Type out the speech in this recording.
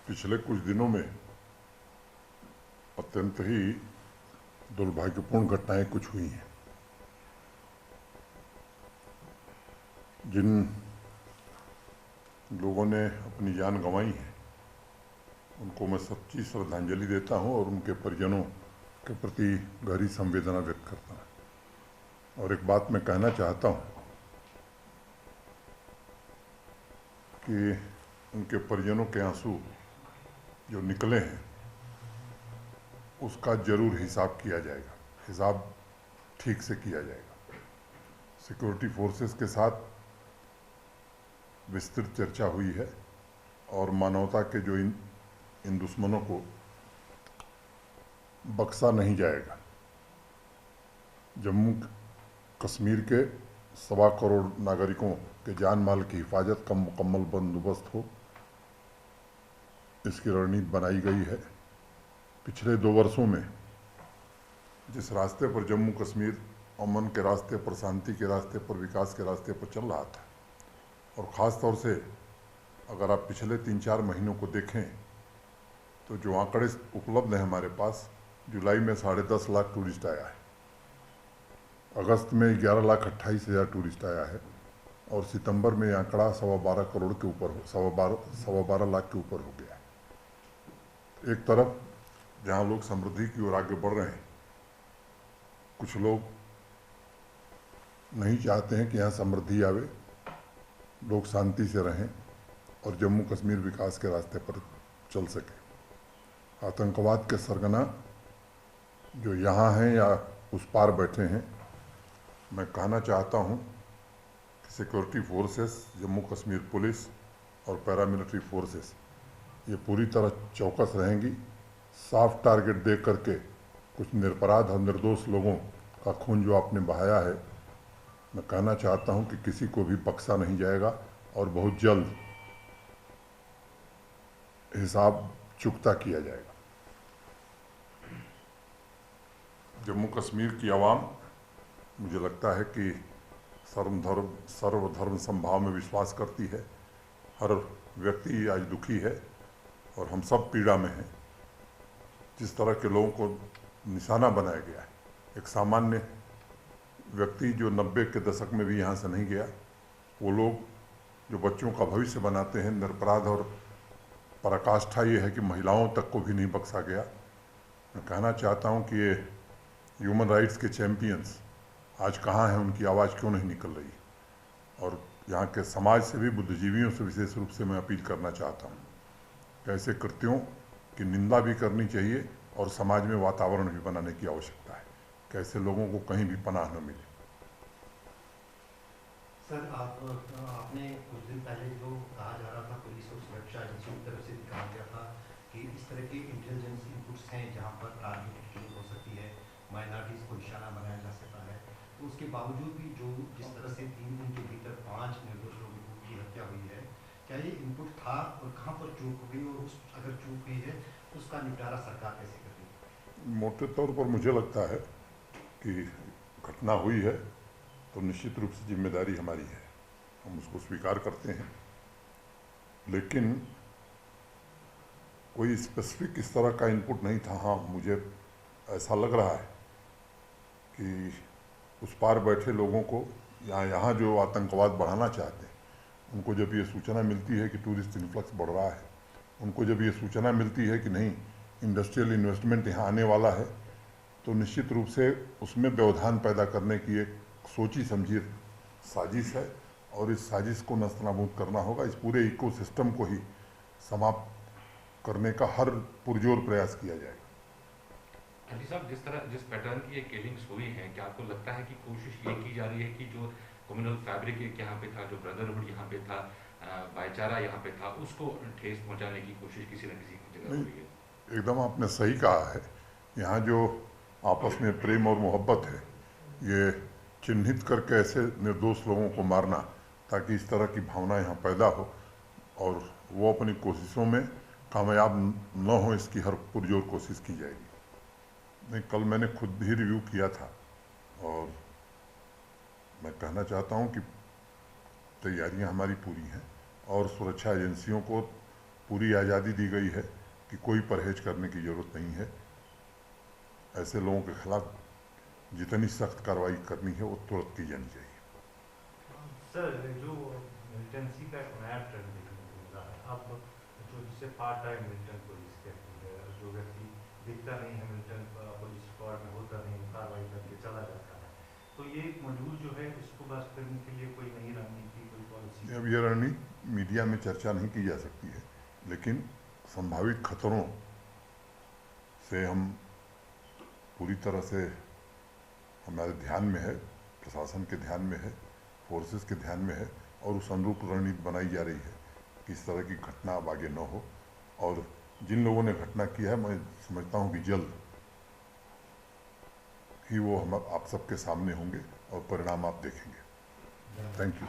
पिछले कुछ दिनों में अत्यंत ही दुर्भाग्यपूर्ण घटनाएं कुछ हुई हैं। जिन लोगों ने अपनी जान गंवाई है उनको मैं सच्ची श्रद्धांजलि देता हूं और उनके परिजनों के प्रति गहरी संवेदना व्यक्त करता हूं। और एक बात मैं कहना चाहता हूं कि उनके परिजनों के आंसू जो निकले हैं उसका जरूर हिसाब किया जाएगा, हिसाब ठीक से किया जाएगा। सिक्योरिटी फोर्सेस के साथ विस्तृत चर्चा हुई है और मानवता के जो इन दुश्मनों को बख्शा नहीं जाएगा। जम्मू कश्मीर के 1.25 करोड़ नागरिकों के जान माल की हिफाजत का मुकम्मल बंदोबस्त हो, इसकी रणनीति बनाई गई है। पिछले 2 वर्षों में जिस रास्ते पर जम्मू कश्मीर अमन के रास्ते पर, शांति के रास्ते पर, विकास के रास्ते पर चल रहा था, और ख़ास तौर से अगर आप पिछले 3-4 महीनों को देखें तो जो आंकड़े उपलब्ध हैं हमारे पास, जुलाई में 10.5 लाख टूरिस्ट आया है, अगस्त में 11,28,000 टूरिस्ट आया है, और सितंबर में आंकड़ा 12.25 करोड़ के ऊपर हो, 12.25 लाख के ऊपर हो गया है। एक तरफ जहाँ लोग समृद्धि की ओर आगे बढ़ रहे हैं, कुछ लोग नहीं चाहते हैं कि यहाँ समृद्धि आवे, लोग शांति से रहें और जम्मू कश्मीर विकास के रास्ते पर चल सके। आतंकवाद के सरगना जो यहाँ हैं या उस पार बैठे हैं, मैं कहना चाहता हूँ कि security forces, Jammu Kashmir police और पैरामिलिट्री फोर्सेस ये पूरी तरह चौकस रहेंगी। साफ टारगेट दे करके कुछ निरपराध और निर्दोष लोगों का खून जो आपने बहाया है, मैं कहना चाहता हूं कि किसी को भी बख्शा नहीं जाएगा और बहुत जल्द हिसाब चुकता किया जाएगा। जम्मू कश्मीर की आवाम, मुझे लगता है कि सर्वधर्म समभाव में विश्वास करती है। हर व्यक्ति आज दुखी है और हम सब पीड़ा में हैं। जिस तरह के लोगों को निशाना बनाया गया है, एक सामान्य व्यक्ति जो 90 के दशक में भी यहाँ से नहीं गया, वो लोग जो बच्चों का भविष्य बनाते हैं, निरपराध, और पराकाष्ठा ये है कि महिलाओं तक को भी नहीं बख्शा गया। मैं कहना चाहता हूँ कि ये ह्यूमन राइट्स के चैम्पियंस आज कहाँ हैं, उनकी आवाज़ क्यों नहीं निकल रही? और यहाँ के समाज से भी, बुद्धिजीवियों से विशेष रूप से मैं अपील करना चाहता हूँ कि ऐसे कृत्यों की निंदा भी करनी चाहिए और समाज में वातावरण भी बनाने की आवश्यकता है कि ऐसे लोगों को कहीं भी पनाह न मिले। सर, आपने कुछ दिन पहले जो कहा जा रहा था पुलिस और सुरक्षा एजेंसियों की तरफ से कहा गया था कि इस तरह के इंटेलिजेंस इनपुट्स हैं जहां पर टारगेटेड किलिंग हो सकती है, माइनॉरिटीज़ को निशाना बनाया जा सकता है, तो उसके बावजूद भी जो जिस तरह से 3 दिन के भीतर 5 निर्दोष लोगों की हत्या हुई है, क्या ये इनपुट था और कहाँ पर चूक हुई, और अगर चूक हुई है उसका निपटारा सरकार कैसे कर रही है? मोटे तौर पर मुझे लगता है कि घटना हुई है तो निश्चित रूप से जिम्मेदारी हमारी है, हम उसको स्वीकार करते हैं। लेकिन कोई स्पेसिफिक इस तरह का इनपुट नहीं था। हाँ, मुझे ऐसा लग रहा है कि उस पार बैठे लोगों को यहाँ जो आतंकवाद बढ़ाना चाहते हैं, उनको जब ये सूचना मिलती है कि टूरिस्ट इन्फ्लक्स बढ़ रहा है, उनको जब ये सूचना मिलती है कि नहीं इंडस्ट्रियल इन्वेस्टमेंट यहाँ आने वाला है, तो निश्चित रूप से उसमें व्यवधान पैदा करने की एक सोची समझी साजिश है, और इस साजिश को नस्तनाबूद करना होगा। इस पूरे इकोसिस्टम को ही समाप्त करने का हर पुरजोर प्रयास किया जाएगा। अली साहब, जिस पैटर्न की ये किलिंग्स हुई हैं, क्या आपको लगता है कि कोशिश ये की जा रही है कि जो कम्युनल फैब्रिक एक यहाँ पे था, जो ब्रदरहुड यहाँ पे था, भाईचारा यहाँ पे था, उसको ठेस पहुँचाने की कोशिश किसी न किसी जगह हो रही है? एकदम आपने सही कहा है। यहाँ जो आपस में प्रेम और मोहब्बत है, ये चिन्हित करके ऐसे निर्दोष लोगों को मारना ताकि इस तरह की भावना यहाँ पैदा हो और वो अपनी कोशिशों में कामयाब न हो, इसकी हर पुरजोर कोशिश की जाएगी। नहीं, कल मैंने खुद भी रिव्यू किया था और मैं कहना चाहता हूँ कि तैयारियाँ हमारी पूरी हैं और सुरक्षा एजेंसियों को पूरी आज़ादी दी गई है कि कोई परहेज करने की ज़रूरत नहीं है। ऐसे लोगों के खिलाफ जितनी सख्त कार्रवाई करनी है वो तुरंत की जानी चाहिए। सर, जो मिलिटेंसी का एक नया ट्रेंड देखने को मिल रहा है अब, जो जिसे पार्ट टाइम मिलिटेंट पुलिस कहती है, जो व्यक्ति दिखता नहीं है मिलिटेंट पुलिस स्क्वाड में, होता नहीं, कार्रवाई करके चला जाता है, तो ये मॉड्यूल जो है इसको बस करने के लिए कोई नई रणनीति, कोई पॉलिसी? अब ये रणनीति मीडिया में चर्चा नहीं की जा सकती है, लेकिन संभावित खतरों से हम पूरी तरह से हमारे ध्यान में है, प्रशासन के ध्यान में है, फोर्सेस के ध्यान में है, और उस अनुरूप रणनीति बनाई जा रही है कि इस तरह की घटना अब आगे न हो। और जिन लोगों ने घटना की है, मैं समझता हूं कि जल्द ही वो हम आप सबके सामने होंगे और परिणाम आप देखेंगे। Thank you.